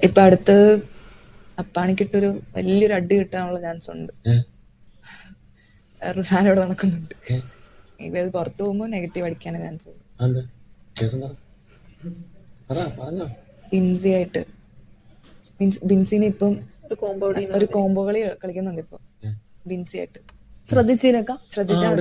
ഇപ്പൊ അടുത്ത് അപ്പാണിക്കിട്ടൊരു വലിയൊരു അടി കിട്ടാനുള്ള ചാൻസ് ഉണ്ട്. വേറൊരു സാധനം ഇവിടെ നടക്കുന്നുണ്ട്. ഇപ്പൊ അത് പുറത്തു പോകുമ്പോ നെഗറ്റീവ് അടിക്കാൻ ചാൻസ് ഉണ്ട്. ബിൻസി ആയിട്ട് ബിൻസിനെ ഇപ്പം ഒരു കോംബോ കളി കളിക്കുന്നുണ്ട് ഇപ്പൊ ബിൻസി ആയിട്ട്. ശ്രദ്ധിച്ചാൽ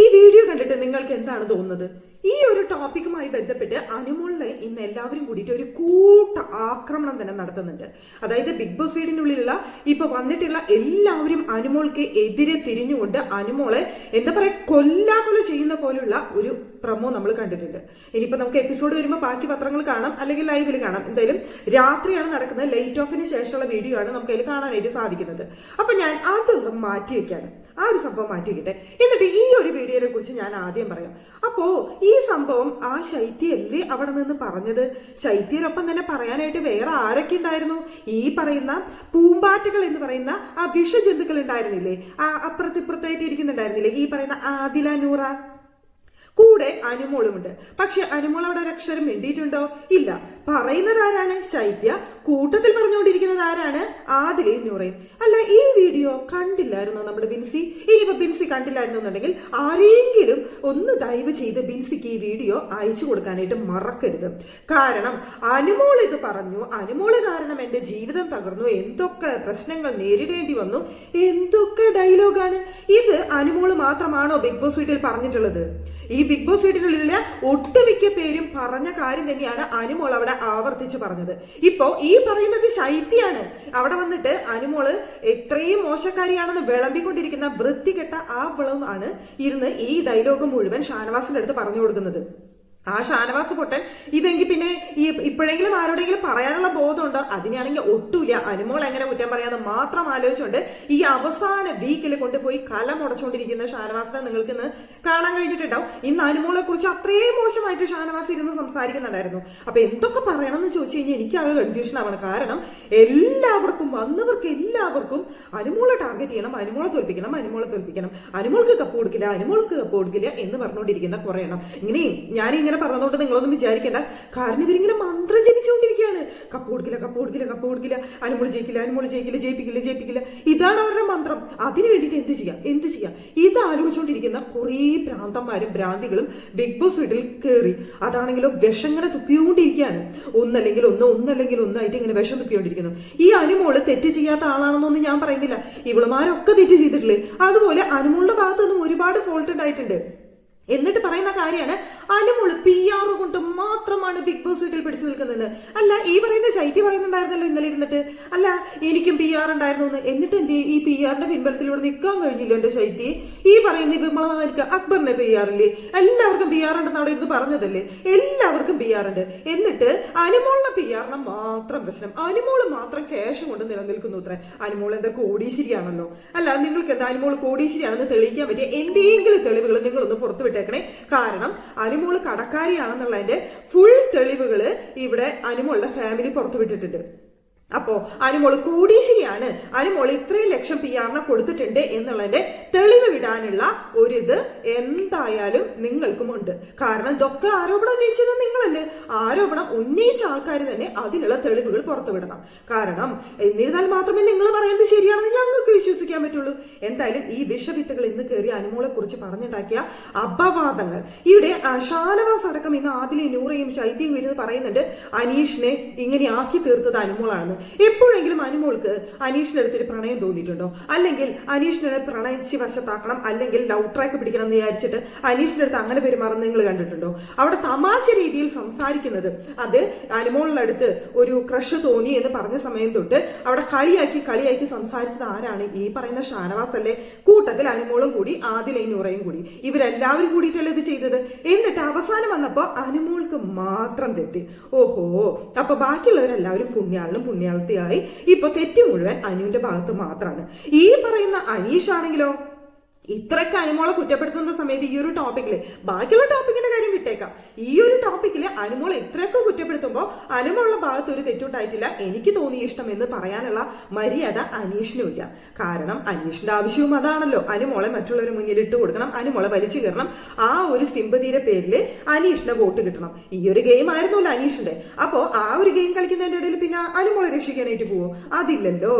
ഈ വീഡിയോ കണ്ടിട്ട് നിങ്ങൾക്ക് എന്താണ് തോന്നുന്നത്? ഈ ഒരു ടോപ്പിക്കുമായി ബന്ധപ്പെട്ട് അനുമോളിനെ ഇന്ന് എല്ലാവരും കൂടിയിട്ട് ഒരു കൂട്ട ആക്രമണം തന്നെ നടത്തുന്നുണ്ട്. അതായത് ബിഗ് ബോസ് വീടിനുള്ളിലുള്ള ഇപ്പൊ വന്നിട്ടുള്ള എല്ലാവരും അനുമോൾക്ക് എതിരെ തിരിഞ്ഞുകൊണ്ട് അനുമോളെ എന്താ പറയാ കൊല്ലാകൊല ചെയ്യുന്ന പോലുള്ള ഒരു പ്രമോ നമ്മൾ കണ്ടിട്ടുണ്ട്. ഇനിയിപ്പോ നമുക്ക് എപ്പിസോഡ് വരുമ്പോൾ ബാക്കി പത്രങ്ങൾ കാണാം, അല്ലെങ്കിൽ ലൈവിൽ കാണാം. എന്തായാലും രാത്രിയാണ് നടക്കുന്നത്. ലൈറ്റ് ഓഫിന് ശേഷമുള്ള വീഡിയോ ആണ് നമുക്ക് അതിൽ കാണാനായിട്ട് സാധിക്കുന്നത്. അപ്പൊ ഞാൻ അതൊന്നും മാറ്റി വെക്കാണ്, ആ ഒരു സംഭവം മാറ്റി വെക്കട്ടെ. എന്നിട്ട് ഈ ഒരു വീഡിയോനെ കുറിച്ച് ഞാൻ ആദ്യം പറയാം. അപ്പോ ഈ സംഭവം ആ ശൈത്യല്ലേ അവിടെ നിന്ന് പറഞ്ഞത്? ശൈത്യനൊപ്പം തന്നെ പറയാനായിട്ട് വേറെ ആരൊക്കെ ഉണ്ടായിരുന്നു? ഈ പറയുന്ന പൂമ്പാറ്റകൾ എന്ന് പറയുന്ന ആ വിഷജന്തുക്കൾ ഉണ്ടായിരുന്നില്ലേ? ആ അപ്പുറത്തിപ്പുറത്തായിട്ട് ഇരിക്കുന്നുണ്ടായിരുന്നില്ലേ ഈ പറയുന്ന ആദില, നൂറ, കൂടെ അനുമോളുമുണ്ട്. പക്ഷെ അനുമോൾ അവിടെ ഒരു അക്ഷരം മിണ്ടിയിട്ടുണ്ടോ? ഇല്ല. പറയുന്നത് ആരാണ്? ശൈത്യ. കൂട്ടത്തിൽ പറഞ്ഞുകൊണ്ടിരിക്കുന്നത് ആരാണ്? ആദിലയും നൂറയും. അല്ല, ഈ വീഡിയോ കണ്ടില്ലായിരുന്നോ നമ്മുടെ ബിൻസി? ഇനിയിപ്പോ ബിൻസി കണ്ടില്ലായിരുന്നു എന്നുണ്ടെങ്കിൽ ആരെങ്കിലും ഒന്ന് ദയവ് ചെയ്ത് ബിൻസിക്ക് ഈ വീഡിയോ അയച്ചു കൊടുക്കാനായിട്ട് മറക്കരുത്. കാരണം അനുമോൾ ഇത് പറഞ്ഞു, അനുമോള് കാരണം എന്റെ ജീവിതം തകർന്നു, എന്തൊക്കെ പ്രശ്നങ്ങൾ നേരിടേണ്ടി വന്നു, എന്തൊക്കെ ഡയലോഗാണ് ഇത്. അനുമോള് മാത്രമാണോ ബിഗ് ബോസ് വീട്ടിൽ പറഞ്ഞിട്ടുള്ളത്? ഈ ബിഗ് ബോസ് വീട്ടിനുള്ളിലെ ഒട്ടുമിക്ക പേരും പറഞ്ഞ കാര്യം തന്നെയാണ് അനുമോൾ അവിടെ ആവർത്തിച്ച് പറഞ്ഞത്. ഇപ്പോ ഈ പറയുന്നത് ശൈത്യാണ് അവിടെ വന്നിട്ട് അനുമോള് എത്രയും മോശക്കാരിയാണെന്ന് വിളമ്പിക്കൊണ്ടിരിക്കുന്ന വൃത്തികെട്ട ആ വിളവാണ് ഇരുന്ന് ഈ ഡയലോഗ് മുഴുവൻ ഷാനവാസിന്റെ അടുത്ത് പറഞ്ഞു കൊടുക്കുന്നത്. ആ ഷാനവാസ് പൊട്ടൻ ഇതെങ്കിൽ പിന്നെ ഈ ഇപ്പോഴെങ്കിലും ആരോടെങ്കിലും പറയാനുള്ള ബോധമുണ്ടോ? അതിനാണെങ്കിൽ ഒട്ടുമില്ല. അനുമോൾ എങ്ങനെ കുറ്റം പറയാന്ന് മാത്രം ആലോചിച്ചുകൊണ്ട് ഈ അവസാന വീക്കിൽ കൊണ്ടുപോയി കലമുടച്ചുകൊണ്ടിരിക്കുന്ന ഷാനവാസിനെ നിങ്ങൾക്ക് ഇന്ന് കാണാൻ കഴിഞ്ഞിട്ടുണ്ടാവും. ഇന്ന് അനുമോളെ കുറിച്ച് അത്രയും മോശമായിട്ട് ഷാനവാസ് ഇരുന്ന് സംസാരിക്കുന്നുണ്ടായിരുന്നു. അപ്പൊ എന്തൊക്കെ പറയണമെന്ന് ചോദിച്ചു കഴിഞ്ഞാൽ എനിക്കാകെ കൺഫ്യൂഷൻ ആവണം. കാരണം എല്ലാവർക്കും വന്നവർക്ക് എല്ലാവർക്കും അനുമോളെ ടാർഗറ്റ് ചെയ്യണം, അനുമോളെ തോൽപ്പിക്കണം, അനുമോളെ തോൽപ്പിക്കണം, അനുമോൾക്ക് കപ്പ് കൊടുക്കില്ല, അനുമോൾക്ക് കപ്പ് കൊടുക്കില്ല എന്ന് പറഞ്ഞുകൊണ്ടിരിക്കുന്ന കുറെ എണ്ണം. ഞാനിങ്ങനെ പറഞ്ഞതുകൊണ്ട് നിങ്ങളൊന്നും വിചാരിക്കേണ്ട. കാരണം ഇവരിങ്ങനെ മന്ത്രം ജപിച്ചുകൊണ്ടിരിക്കുകയാണ്. കപ്പ് കൊടുക്കില്ല, കപ്പ് കൊടുക്കില്ല, കപ്പ് കൊടുക്കില്ല, അനുമോള് ജയിക്കില്ല, അനുമോള് ജയിക്കില്ല, ജയിപ്പിക്കില്ല, ജയിപ്പിക്കില്ല. ഇതാണ് അവരുടെ മന്ത്രം. അതിന് വേണ്ടിയിട്ട് എന്ത് ചെയ്യാം, എന്ത് ചെയ്യാം? ഇത് ആലോചിച്ചുകൊണ്ടിരിക്കുന്ന കുറേ ഭ്രാന്തന്മാരും ഭ്രാന്തികളും ബിഗ് ബോസ് വീട്ടിൽ കയറി. അതാണെങ്കിലോ വിഷങ്ങനെ തുപ്പിക്കൊണ്ടിരിക്കുകയാണ്. ഒന്നല്ലെങ്കിൽ ഒന്ന്, ഒന്നല്ലെങ്കിൽ ഒന്നായിട്ട് ഇങ്ങനെ വിഷം തുപ്പിക്കൊണ്ടിരിക്കുന്നു. ഈ അനുമോള് തെറ്റ് ചെയ്യാത്ത ആളാണെന്നൊന്നും ഞാൻ പറയുന്നില്ല. ഇവളുമാരൊക്കെ തെറ്റ് ചെയ്തിട്ടില്ലേ? അതുപോലെ അനുമോളുടെ ഭാഗത്തുനിന്നും ഒരുപാട് ഫോൾട്ട് ഉണ്ടായിട്ടുണ്ട്. എന്നിട്ട് പറയുന്ന കാര്യമാണ് അനുമോള് PR കൊണ്ട് മാത്രമാണ് ബിഗ് ബോസ് വീട്ടിൽ പിടിച്ചു നിൽക്കുന്നത്. അല്ല, ഈ പറയുന്ന ശൈത്യ പറയുന്നുണ്ടായിരുന്നല്ലോ ഇന്നലെ ഇരുന്നിട്ട്, അല്ല എനിക്കും PR ഉണ്ടായിരുന്നു എന്ന്. എന്നിട്ട് എന്ത് ഈ PR-ന്റെ പിൻബലത്തിലൂടെ നിൽക്കാൻ കഴിഞ്ഞില്ല എന്റെ ശൈത്യ? ഈ പറയുന്ന വിമളമാർക്ക് അക്ബറിനെ PR ഇല്ലേ? എല്ലാവർക്കും PR ഉണ്ടെന്ന് അവിടെ ഇരുന്ന് പറഞ്ഞതല്ലേ? എല്ലാവർക്കും PR ഉണ്ട്. എന്നിട്ട് അനുമോളിന്റെ PR-ന് മാത്രം പ്രശ്നം, അനുമോള് മാത്രം ക്യാഷ് കൊണ്ട് നിലനിൽക്കുന്നു. അത്ര അനുമോൾ എന്താ കോടീശ്ശേരിയാണല്ലോ? അല്ല, നിങ്ങൾക്ക് എന്താ അനുമോൾ കോടീശ്ശേരിയാണെന്ന് തെളിയിക്കാൻ പറ്റിയ എന്തെങ്കിലും തെളിവുകൾ നിങ്ങളൊന്ന് പുറത്തു വിട്ടേക്കണേ. കാരണം അനുമോള് കടക്കാരിയാണെന്നുള്ളതിന്റെ ഫുൾ തെളിവുകള് ഇവിടെ അനുമോളുടെ ഫാമിലി പുറത്തുവിട്ടിട്ടുണ്ട്. അപ്പോ അനുമോള് കോടീശ്ശേരിയാണ്, അനുമോള് ഇത്രയും ലക്ഷം PR-ന് കൊടുത്തിട്ടുണ്ട് എന്നുള്ളതിന്റെ തെളിവ് വിടാനുള്ള ഒരിത് എന്തായാലും നിങ്ങൾക്കും ഉണ്ട്. കാരണം ഇതൊക്കെ ആരോപണം ഉന്നയിച്ചത് നിങ്ങളല്ലേ? ആരോപണം ഉന്നയിച്ച ആൾക്കാർ തന്നെ അതിനുള്ള തെളിവുകൾ പുറത്തുവിടണം. കാരണം എന്നിരുന്നാൽ മാത്രമേ നിങ്ങൾ പറയുന്നത് ശരിയാണെന്ന് ഞങ്ങൾക്ക് വിശ്വസിക്കാൻ പറ്റുള്ളൂ. എന്തായാലും ഈ വിഷവിത്തുകൾ ഇന്ന് കയറി അനുമോളെ കുറിച്ച് പറഞ്ഞുണ്ടാക്കിയ അപവാദങ്ങൾ ഇവിടെ ഷാനവാസ് അടക്കം ഇന്ന് ആദിലെ, നൂറയും ശൈത്യയും ഇരുന്ന് പറയുന്നുണ്ട് അനീഷിനെ ഇങ്ങനെ ആക്കി തീർത്തത് അനുമോളാണ്. എപ്പോഴെങ്കിലും അനുമോൾക്ക് അനീഷിന്റെ അടുത്തൊരു പ്രണയം തോന്നിയിട്ടുണ്ടോ? അല്ലെങ്കിൽ അനീഷിനെ പ്രണയിച്ച് വശത്താക്കണം, അല്ലെങ്കിൽ ലവ് ട്രാക്ക് പിടിക്കണം എന്ന് വിചാരിച്ചിട്ട് അനീഷിന്റെ അടുത്ത് അങ്ങനെ പെരുമാറുന്നത് നിങ്ങൾ കണ്ടിട്ടുണ്ടോ? അവിടെ തമാശ രീതിയിൽ സംസാരിക്കുന്നത്, അത് അനുമോളിന്റെ അടുത്ത് ഒരു ക്രഷ് തോന്നി എന്ന് പറഞ്ഞ സമയം തൊട്ട് അവിടെ കളിയാക്കി സംസാരിച്ചത് ആരാണ്? ഈ പറയുന്ന ഷാനവാസ് അല്ലേ? കൂട്ടത്തിൽ അനുമോളും കൂടി ആദിലയും നൂറയും കൂടി ഇവരെല്ലാവരും കൂടിയിട്ടല്ലേ ഇത് ചെയ്തത്? എന്നിട്ട് അവസാനം വന്നപ്പോ അനുമോൾക്ക് മാത്രം തെറ്റി. ഓഹോ, അപ്പൊ ബാക്കിയുള്ളവരെല്ലാവരും പുണ്യാളത്തിയായി. ഇപ്പൊ തെറ്റ് മുഴുവൻ അനുവിന്റെ ഭാഗത്ത് മാത്രമാണ്. ഈ പറയുന്ന അനീഷ് ആണെങ്കിലോ ഇത്രയൊക്കെ അനുമോളെ കുറ്റപ്പെടുത്തുന്ന സമയത്ത് ഈ ഒരു ടോപ്പിക്കില് ബാക്കിയുള്ള ടോപ്പിക്കിന്റെ കാര്യം വിട്ടേക്കാം. ഈ ഒരു ടോപ്പിക്കിൽ അനുമോൾ ഇത്രയൊക്കെ കുറ്റപ്പെടുത്തുമ്പോൾ അനുമോളുടെ ഭാഗത്ത് ഒരു തെറ്റുണ്ടായിട്ടില്ല, എനിക്ക് തോന്നിയ ഇഷ്ടം എന്ന് പറയാനുള്ള മര്യാദ അനീഷിനും ഇല്ല. കാരണം അനീഷിന്റെ ആവശ്യവും അതാണല്ലോ, അനുമോളെ മറ്റുള്ളവരുടെ മുന്നിൽ ഇട്ട് കൊടുക്കണം, അനുമോളെ വലിച്ചു കയറണം, ആ ഒരു സിമ്പതിയുടെ പേരിൽ അനീഷിന്റെ വോട്ട് കിട്ടണം. ഈ ഒരു ഗെയിം ആയിരുന്നല്ലോ അനീഷിന്റെ. അപ്പോ ആ ഒരു ഗെയിം കളിക്കുന്നതിന്റെ ഇടയിൽ പിന്നെ അനുമോളെ രക്ഷിക്കാനായിട്ട് പോവോ? അതില്ലല്ലോ.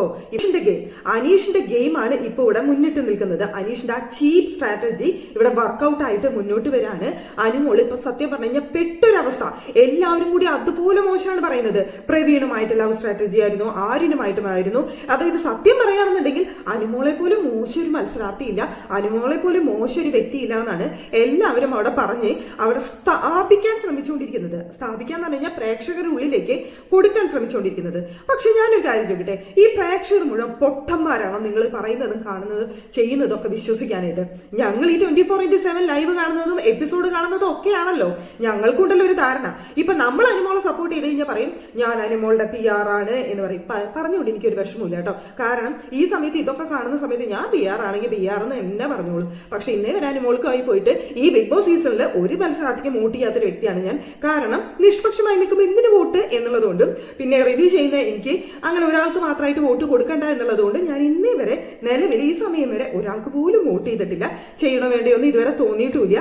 അനീഷിന്റെ ഗെയിമാണ് ഇപ്പൊ ഇവിടെ മുന്നിട്ട് നിൽക്കുന്നത്. അനീഷിന്റെ ആ ചീപ്പ് സ്ട്രാറ്റജി ഇവിടെ വർക്ക്ഔട്ട് ആയിട്ട് മുന്നോട്ട് വരാണ്. അനുമോൾ ഇപ്പൊ സത്യം പറഞ്ഞു കഴിഞ്ഞാൽ പെട്ടൊരവസ്ഥ. എല്ലാവരും കൂടി അതുപോലെ മോശമാണ് പറയുന്നത്. പ്രവീണുമായിട്ട് ലവ് സ്ട്രാറ്റജി ആയിരുന്നു, ആര്യനുമായിട്ടുമായിരുന്നു. അതായത് സത്യം പറയുകയാണെന്നുണ്ടെങ്കിൽ അനുമോളെ പോലും മോശം ഒരു മത്സരാർത്ഥിയില്ല, അനുമോളെ പോലും മോശം ഒരു വ്യക്തിയില്ല എന്നാണ് എല്ലാവരും അവിടെ പറഞ്ഞ് അവിടെ സ്ഥാപിക്കാൻ ശ്രമിച്ചുകൊണ്ടിരിക്കുന്നത്. സ്ഥാപിക്കാൻ എന്ന് പറഞ്ഞു കഴിഞ്ഞാൽ പ്രേക്ഷകരുടെ ഉള്ളിലേക്ക് കൊടുക്കാൻ ശ്രമിച്ചുകൊണ്ടിരിക്കുന്നത്. പക്ഷെ ഞാനൊരു കാര്യം ചോദിക്കട്ടെ, ഈ പ്രേക്ഷകർ മുഴുവൻ പൊട്ടന്മാരാണോ നിങ്ങൾ പറയുന്നതും കാണുന്നതും ചെയ്യുന്നതും ഒക്കെ വിശ്വസിക്കാനായിട്ട്? ഞങ്ങൾ ഈ 24/7 ലൈവ് കാണുന്നതും എപ്പിസോഡ് കാണുന്നതും ഒക്കെയാണല്ലോ ഞങ്ങൾക്കുണ്ടല്ലോ ഒരു ധാരണ. ഇപ്പൊ നമ്മൾ അനുമോളെ സപ്പോർട്ട് ചെയ്ത് കഴിഞ്ഞാൽ പറയും ഞാൻ അനുമോളുടെ PR ആണ് എന്ന് പറയും. പറഞ്ഞുകൊണ്ട് എനിക്കൊരു വിഷമമില്ല കേട്ടോ. കാരണം ഈ സമയത്ത് ഇതൊക്കെ കാണുന്ന സമയത്ത് ഞാൻ PR ആണെങ്കിൽ PR എന്ന് എന്നെ പറഞ്ഞോളൂ. പക്ഷെ ഇന്നേ വരെ അനുമോൾക്കായി പോയിട്ട് ഈ ബിഗ് ബോസ് സീസണിൽ ഒരു മത്സരാർത്ഥിക്ക് വോട്ട് ചെയ്യാത്തൊരു വ്യക്തിയാണ് ഞാൻ. കാരണം നിഷ്പക്ഷമായി നിൽക്കുമ്പോൾ എന്തിനു വോട്ട് എന്നുള്ളതുകൊണ്ടും പിന്നെ റിവ്യൂ ചെയ്യുന്ന എനിക്ക് അങ്ങനെ ഒരാൾക്ക് മാത്രമായിട്ട് വോട്ട് കൊടുക്കണ്ട എന്നുള്ളതുകൊണ്ട് ഞാൻ ഇന്നേ വരെ നിലവിൽ ഈ സമയം വരെ ഒരാൾക്ക് പോലും വോട്ട് ചെയ്തിട്ടില്ല. ചെയ്യണോ വേണ്ടിയൊന്നും ഇതുവരെ തോന്നിയിട്ടുമില്ല.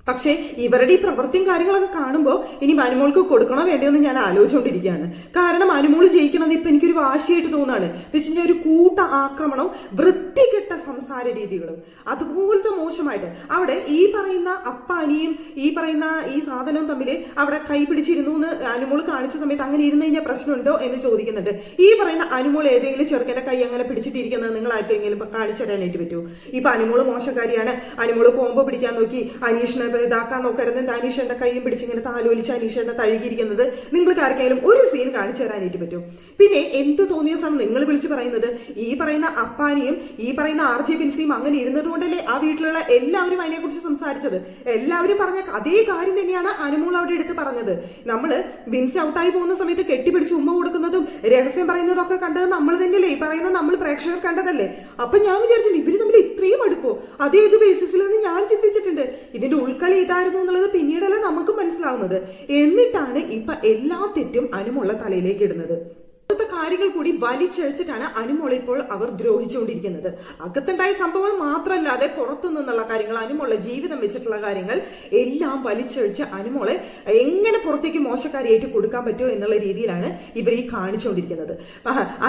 പക്ഷേ ഇവരുടെ ഈ പ്രവൃത്തിയും കാര്യങ്ങളൊക്കെ കാണുമ്പോൾ ഇനി അനുമോൾക്ക് കൊടുക്കണോ വേണ്ടിയെന്ന് ഞാൻ ആലോചിച്ചുകൊണ്ടിരിക്കുകയാണ്. കാരണം അനുമോൾ ജയിക്കണമെന്ന് ഇപ്പം എനിക്കൊരു വാശിയായിട്ട് തോന്നുകയാണ്. എന്ന് വെച്ച് കഴിഞ്ഞാൽ ഒരു കൂട്ട ആക്രമണവും വൃത്തികെട്ട സംസാര രീതികളും അതുപോലത്തെ മോശമായിട്ട് അവിടെ ഈ പറയുന്ന അപ്പാനിയും ഈ പറയുന്ന ഈ സാധനവും തമ്മിൽ അവിടെ കൈ പിടിച്ചിരുന്നു എന്ന് അനുമോൾ കാണിച്ച സമയത്ത് അങ്ങനെ ഇരുന്ന് കഴിഞ്ഞാൽ പ്രശ്നമുണ്ടോ എന്ന് ചോദിക്കുന്നുണ്ട്. ഈ പറയുന്ന അനുമോൾ ഏതെങ്കിലും ചെറുക്കൻ്റെ കൈ അങ്ങനെ പിടിച്ചിട്ടിരിക്കുന്നത് നിങ്ങൾ ആർക്കെങ്കിലും കാണിച്ചു തരാനായിട്ട് പറ്റുമോ? ഇപ്പൊ അനുമോൾ മോശക്കാരിയാണ്, അനുമോൾ കോമ്പോ പിടിക്കാൻ നോക്കി അനീഷിനെ ഇതാക്കാൻ നോക്കരുത്, അനീഷന്റെ കൈയും പിടിച്ച് ഇങ്ങനെ താലോലിച്ച് അനീഷന്റെ തഴുകിയിരിക്കുന്നത് നിങ്ങൾക്ക് ആർക്കെങ്കിലും ഒരു സീൻ കാണിച്ചു തരാനായിട്ട് പറ്റും? പിന്നെ എന്ത് തോന്നിയ സമയം നിങ്ങൾ വിളിച്ച് പറയുന്നത് ഈ പറയുന്ന അപ്പാനിയും ഈ പറയുന്ന RJ ബിൻസിയും അങ്ങനെ ഇരുന്നത് കൊണ്ടല്ലേ ആ വീട്ടിലുള്ള എല്ലാവരും അതിനെക്കുറിച്ച് സംസാരിച്ചത്. എല്ലാവരും പറഞ്ഞ അതേ കാര്യം തന്നെയാണ് അനുമോൾ അവിടെ എടുത്ത് പറഞ്ഞത്. നമ്മള് ബിൻസി ഔട്ടായി പോകുന്ന സമയത്ത് കെട്ടിപ്പിടിച്ച് ഉമ്മ കൊടുക്കുന്നതും രഹസ്യം പറയുന്നതും ഒക്കെ കണ്ടത് നമ്മൾ തന്നെയല്ലേ, ഈ പറയുന്ന നമ്മൾ പ്രേക്ഷകർ കണ്ടതല്ലേ. അപ്പൊ ഞാൻ വിചാരിച്ചു ഇവര് തമ്മിൽ ഇത്രയും അടുപ്പോ അതേത് ബേസിസിലെന്ന് ഞാൻ ചിന്തിച്ചിട്ടുണ്ട്. ഇതിന്റെ ഉൾക്കളി ഇതായിരുന്നു എന്നുള്ളത് പിന്നീടല്ല നമുക്ക് മനസ്സിലാവുന്നത്. എന്നിട്ടാണ് ഇപ്പൊ എല്ലാ തെറ്റും അനുമുള്ള തലയിലേക്ക് ഇടുന്നത്. കാര്യങ്ങൾ കൂടി വലിച്ചഴിച്ചിട്ടാണ് അനുമോളെ ഇപ്പോൾ അവർ ദ്രോഹിച്ചുകൊണ്ടിരിക്കുന്നത്. അകത്തുണ്ടായ സംഭവങ്ങൾ മാത്രമല്ലാതെ പുറത്തു നിന്നുള്ള കാര്യങ്ങൾ, അനുമോളെ ജീവിതം വെച്ചിട്ടുള്ള കാര്യങ്ങൾ എല്ലാം വലിച്ചഴിച്ച് അനുമോളെ എങ്ങനെ പുറത്തേക്ക് മോശക്കാരിയായിട്ട് കൊടുക്കാൻ പറ്റുമോ എന്നുള്ള രീതിയിലാണ് ഇവർ ഈ കാണിച്ചുകൊണ്ടിരിക്കുന്നത്.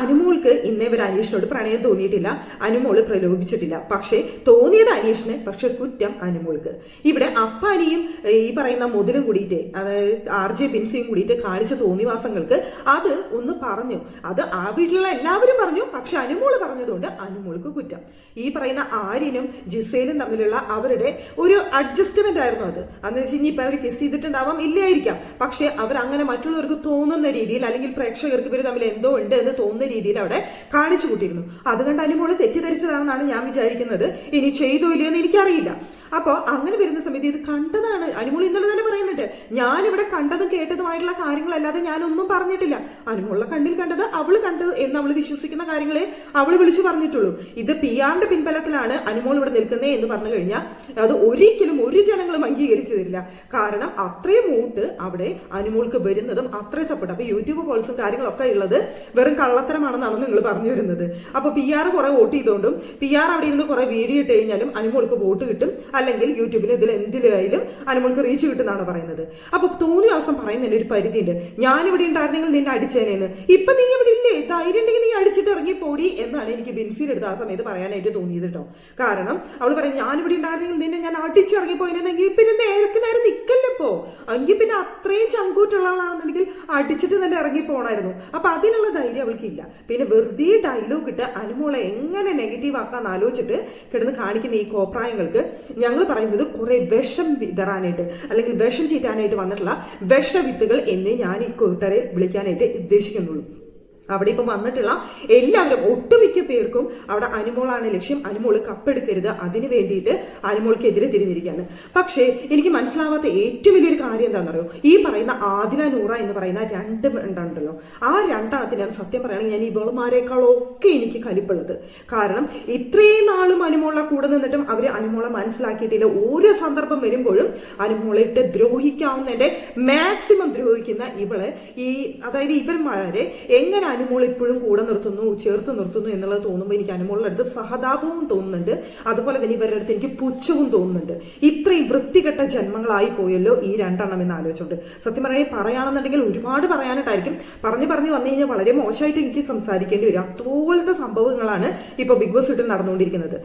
അനുമോൾക്ക് ഇന്നേ വരെ അനീഷിനോട് പ്രണയം തോന്നിയിട്ടില്ല, അനുമോള് പ്രലോഭിച്ചിട്ടില്ല. പക്ഷേ തോന്നിയത് അനീഷിന്, പക്ഷെ കുറ്റം അനുമോൾക്ക്. ഇവിടെ അപ്പാനിയും ഈ പറയുന്ന മുതലും കൂടിയിട്ട്, അതായത് RJ ബിൻസിയും കൂടിയിട്ട് കാണിച്ച തോന്നിവാസങ്ങൾക്ക് അത് ഒന്ന് പറഞ്ഞു. അത് ആ വീട്ടിലുള്ള എല്ലാവരും പറഞ്ഞു, പക്ഷെ അനുമോള് പറഞ്ഞതുകൊണ്ട് അനുമോൾക്ക് കുറ്റം. ഈ പറയുന്ന ആര്യനും ജിസേലും തമ്മിലുള്ള അവരുടെ ഒരു അഡ്ജസ്റ്റ്മെന്റ് ആയിരുന്നു അത്. അന്ന് വെച്ച് കഴിഞ്ഞാൽ ഇപ്പൊ അവർ കിസ് ചെയ്തിട്ടുണ്ടാവാം, ഇല്ലായിരിക്കാം. പക്ഷെ അവർ അങ്ങനെ മറ്റുള്ളവർക്ക് തോന്നുന്ന രീതിയിൽ, അല്ലെങ്കിൽ പ്രേക്ഷകർക്ക് ഇവർ തമ്മിൽ എന്തോ ഉണ്ട് എന്ന് തോന്നുന്ന രീതിയിൽ അവിടെ കാണിച്ചു കൂട്ടിയിരുന്നു. അതുകൊണ്ട് അനുമോള് തെറ്റിദ്ധരിച്ചതാണെന്നാണ് ഞാൻ വിചാരിക്കുന്നത്. ഇനി ചെയ്തോ ഇല്ലയോ എന്ന് എനിക്കറിയില്ല. അപ്പോൾ അങ്ങനെ വരുന്ന സമയത്ത് ഇത് കണ്ടതാണ് അനുമോൾ ഇന്നലെ തന്നെ പറയുന്നുണ്ട്. ഞാനിവിടെ കണ്ടതും കേട്ടതുമായിട്ടുള്ള കാര്യങ്ങളല്ലാതെ ഞാനൊന്നും പറഞ്ഞിട്ടില്ല. അനുമോളുടെ കണ്ണിൽ കണ്ടത് അവള് കണ്ടത് എന്ന് അവള് വിശ്വസിക്കുന്ന കാര്യങ്ങളെ അവള് വിളിച്ചു പറഞ്ഞിട്ടുള്ളൂ. ഇത് PR-ന്റെ പിൻബലത്തിലാണ് അനുമോൾ ഇവിടെ നിൽക്കുന്നത് എന്ന് പറഞ്ഞു കഴിഞ്ഞാൽ അത് ഒരിക്കലും ഒരു ജനങ്ങളും അംഗീകരിച്ചു തരില്ല. കാരണം അത്രയും വോട്ട് അവിടെ അനുമോൾക്ക് വരുന്നതും അത്രയും സപ്പോർട്ട്. അപ്പൊ യൂട്യൂബ് പോൾസും കാര്യങ്ങളൊക്കെ ഉള്ളത് വെറും കള്ളത്തരമാണെന്നാണ് നിങ്ങൾ പറഞ്ഞു വരുന്നത്. അപ്പൊ PR കുറെ വോട്ട് ചെയ്തുകൊണ്ടും PR അവിടെ ഇരുന്ന് കുറെ വീഡിയോ ഇട്ട് കഴിഞ്ഞാലും അനുമോൾക്ക് വോട്ട് കിട്ടും, അല്ലെങ്കിൽ യൂട്യൂബിൽ ഇതിൽ എന്തിലായാലും അനുമോൾക്ക് റീച്ച് കിട്ടുന്നതാണ് പറയുന്നത്. അപ്പൊ തോന്നിയ ദിവസം പറയുന്നതിന് ഒരു പരിധിയുണ്ട്. ഞാനിവിടെ ഉണ്ടായിരുന്നെങ്കിൽ നിന്നെ അടിച്ചേനേന്ന്. ഇപ്പൊ നീ ഇവിടെ ഇല്ലേ, ധൈര്യം ഉണ്ടെങ്കിൽ നീ അടിച്ചിട്ട് ഇറങ്ങി പോടി എന്നാണ് എനിക്ക് ബിൻസിയുടെ അടുത്ത് ആ സമയത്ത് പറയാനായിട്ട് തോന്നിയത് കേട്ടോ. കാരണം അവള് പറയും ഞാനിവിടെ ഉണ്ടായിരുന്നെങ്കിൽ നിന്നെ ഞാൻ അടിച്ചിറങ്ങിപ്പോയെന്നെങ്കിൽ പിന്നെ നേരത്തെ നേരെ നിൽക്കല്ലപ്പോ. എങ്കിൽ പിന്നെ അത്രയും ചങ്കൂറ്റുള്ളവളാണെന്നുണ്ടെങ്കിൽ അടിച്ചിട്ട് തന്നെ ഇറങ്ങി പോകണമായിരുന്നു. അപ്പൊ അതിനുള്ള ധൈര്യം അവൾക്കില്ല. പിന്നെ വെറുതെ ഡയലോഗ് ഇട്ട് അനുമോളെ എങ്ങനെ നെഗറ്റീവ് ആക്കാന്ന് ആലോചിച്ചിട്ട് കിടന്ന് കാണിക്കുന്ന ഈ കോപ്രായങ്ങൾക്ക് ഞങ്ങൾ പറയുന്നത് കുറെ വിഷം വിതറാനായിട്ട് അല്ലെങ്കിൽ വിഷം ചീറ്റാനായിട്ട് വന്നിട്ടുള്ള വിഷവിത്തുകൾ എന്നേ ഞാൻ ഈ കൂട്ടരെ വിളിക്കാനായിട്ട് ഉദ്ദേശിക്കുന്നുള്ളൂ. അവിടെ ഇപ്പം വന്നിട്ടുള്ള എല്ലാവരും ഒട്ടുമിക്ക പേർക്കും അവിടെ അനുമോളാണ് ലക്ഷ്യം, അനുമോള് കപ്പെടുക്കരുത്, അതിന് വേണ്ടിയിട്ട് അനുമോൾക്കെതിരെ തിരിഞ്ഞിരിക്കുകയാണ്. പക്ഷേ എനിക്ക് മനസ്സിലാവാത്ത ഏറ്റവും വലിയൊരു കാര്യം എന്താണെന്നറിയോ, ഈ പറയുന്ന ആദില നൂറ എന്ന് പറയുന്ന രണ്ട് ഉണ്ടല്ലോ, ആ രണ്ടെണ്ണത്തിനാണ് സത്യം പറയുകയാണെങ്കിൽ ഞാൻ ഇവളുമാരെക്കാളൊക്കെ എനിക്ക് കലിപ്പുള്ളത്. കാരണം ഇത്രയും നാളും അനുമോളെ കൂടെ നിന്നിട്ടും അവർ അനുമോളെ മനസ്സിലാക്കിയിട്ടില്ല. ഓരോ സന്ദർഭം വരുമ്പോഴും അനുമോളെ ഇട്ട് ദ്രോഹിക്കാവുന്നതിന്റെ മാക്സിമം ദ്രോഹിക്കുന്ന ഇവളെ അതായത് ഇവന്മാരെ എങ്ങനെ അനുമോൾ ഇപ്പോഴും കൂടെ നിർത്തുന്നു, ചേർത്ത് നിർത്തുന്നു എന്നുള്ളത് തോന്നുമ്പോൾ എനിക്ക് അനുമോളുടെ അടുത്ത് സഹതാപവും തോന്നുന്നുണ്ട്. അതുപോലെ തന്നെ ഇവരുടെ അടുത്ത് എനിക്ക് പുച്ഛവും തോന്നുന്നുണ്ട്. ഇത്രയും വൃത്തികെട്ട ജന്മങ്ങളായി പോയല്ലോ ഈ രണ്ടെണ്ണം എന്ന് ആലോചിച്ചുകൊണ്ട്. സത്യം പറയുകയാണെന്നുണ്ടെങ്കിൽ ഒരുപാട് പറയാനായിട്ടായിരിക്കും. പറഞ്ഞു വന്നു കഴിഞ്ഞാൽ വളരെ മോശമായിട്ട് എനിക്ക് സംസാരിക്കേണ്ടി വരും. അതുപോലത്തെ സംഭവങ്ങളാണ് ഇപ്പോൾ ബിഗ് ബോസ് വീട്ടിൽ നടന്നുകൊണ്ടിരിക്കുന്നത്.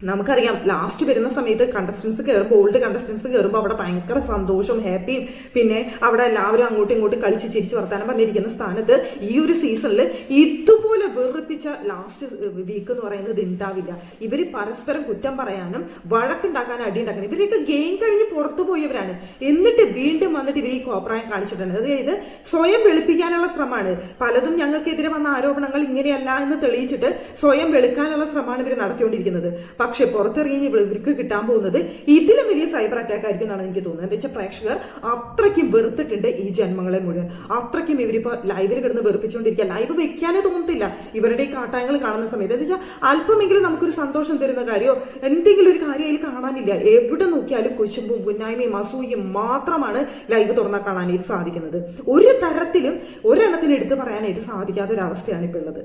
നമുക്കറിയാം ലാസ്റ്റ് വരുന്ന സമയത്ത് കണ്ടസ്റ്റൻസ് കയറുമ്പോൾ, ഓൾഡ് കണ്ടസ്റ്റൻസ് കയറുമ്പോൾ അവിടെ ഭയങ്കര സന്തോഷവും ഹാപ്പിയും, പിന്നെ അവിടെ എല്ലാവരും അങ്ങോട്ടും ഇങ്ങോട്ടും കളിച്ച് ചിരിച്ച് വർത്താനം പറഞ്ഞിരിക്കുന്ന സ്ഥാനത്ത് ഈ ഒരു സീസണിൽ ഇതുപോലെ വെറുപ്പിച്ച ലാസ്റ്റ് വീക്ക് എന്ന് പറയുന്നത് ഉണ്ടാവില്ല. ഇവർ പരസ്പരം കുറ്റം പറയാനും വഴക്കുണ്ടാക്കാനും അടിയുണ്ടാക്കാനും ഇവരൊക്കെ ഗെയിം കഴിഞ്ഞ് പുറത്തു പോയവരാണ്. എന്നിട്ട് വീണ്ടും വന്നിട്ട് ഇവർ ഈ കോപ്രായം കാണിച്ചിട്ടുണ്ട്. അതായത് സ്വയം വെളുപ്പിക്കാനുള്ള ശ്രമമാണ്. പലതും ഞങ്ങൾക്കെതിരെ വന്ന ആരോപണങ്ങൾ ഇങ്ങനെയല്ല എന്ന് തെളിയിച്ചിട്ട് സ്വയം വെളുക്കാനുള്ള ശ്രമമാണ് ഇവർ നടത്തിക്കൊണ്ടിരിക്കുന്നത്. പക്ഷെ പുറത്തിറങ്ങി ഇവർക്ക് കിട്ടാൻ പോകുന്നത് ഇതിലും വലിയ സൈബർ അറ്റാക്ക് ആയിരിക്കും എന്നാണ് എനിക്ക് തോന്നുന്നത്. എന്താ വെച്ചാൽ പ്രേക്ഷകർ അത്രയ്ക്കും വെറുത്തിട്ടുണ്ട് ഈ ജന്മങ്ങളെ മുഴുവൻ. അത്രയ്ക്കും ഇവരിപ്പോൾ ലൈവിൽ കിടന്ന് വെറുപ്പിച്ചുകൊണ്ടിരിക്കുക. ലൈവ് വെക്കാനേ തോന്നത്തില്ല ഇവരുടെ ഈ കാട്ടായങ്ങൾ കാണുന്ന സമയത്ത്. എന്താ വെച്ചാൽ അല്പമെങ്കിലും നമുക്കൊരു സന്തോഷം തരുന്ന കാര്യമോ എന്തെങ്കിലും ഒരു കാര്യം അതിൽ കാണാനില്ല. എവിടെ നോക്കിയാലും കുശുമ്പും പുന്നായ്മയും അസൂയും മാത്രമാണ് ലൈവ് തുറന്നാൽ കാണാനായിട്ട് സാധിക്കുന്നത്. ഒരു തരത്തിലും ഒരെണ്ണത്തിന് എടുത്തു പറയാനായിട്ട് സാധിക്കാത്ത ഒരു അവസ്ഥയാണ് ഇപ്പോൾ ഉള്ളത്.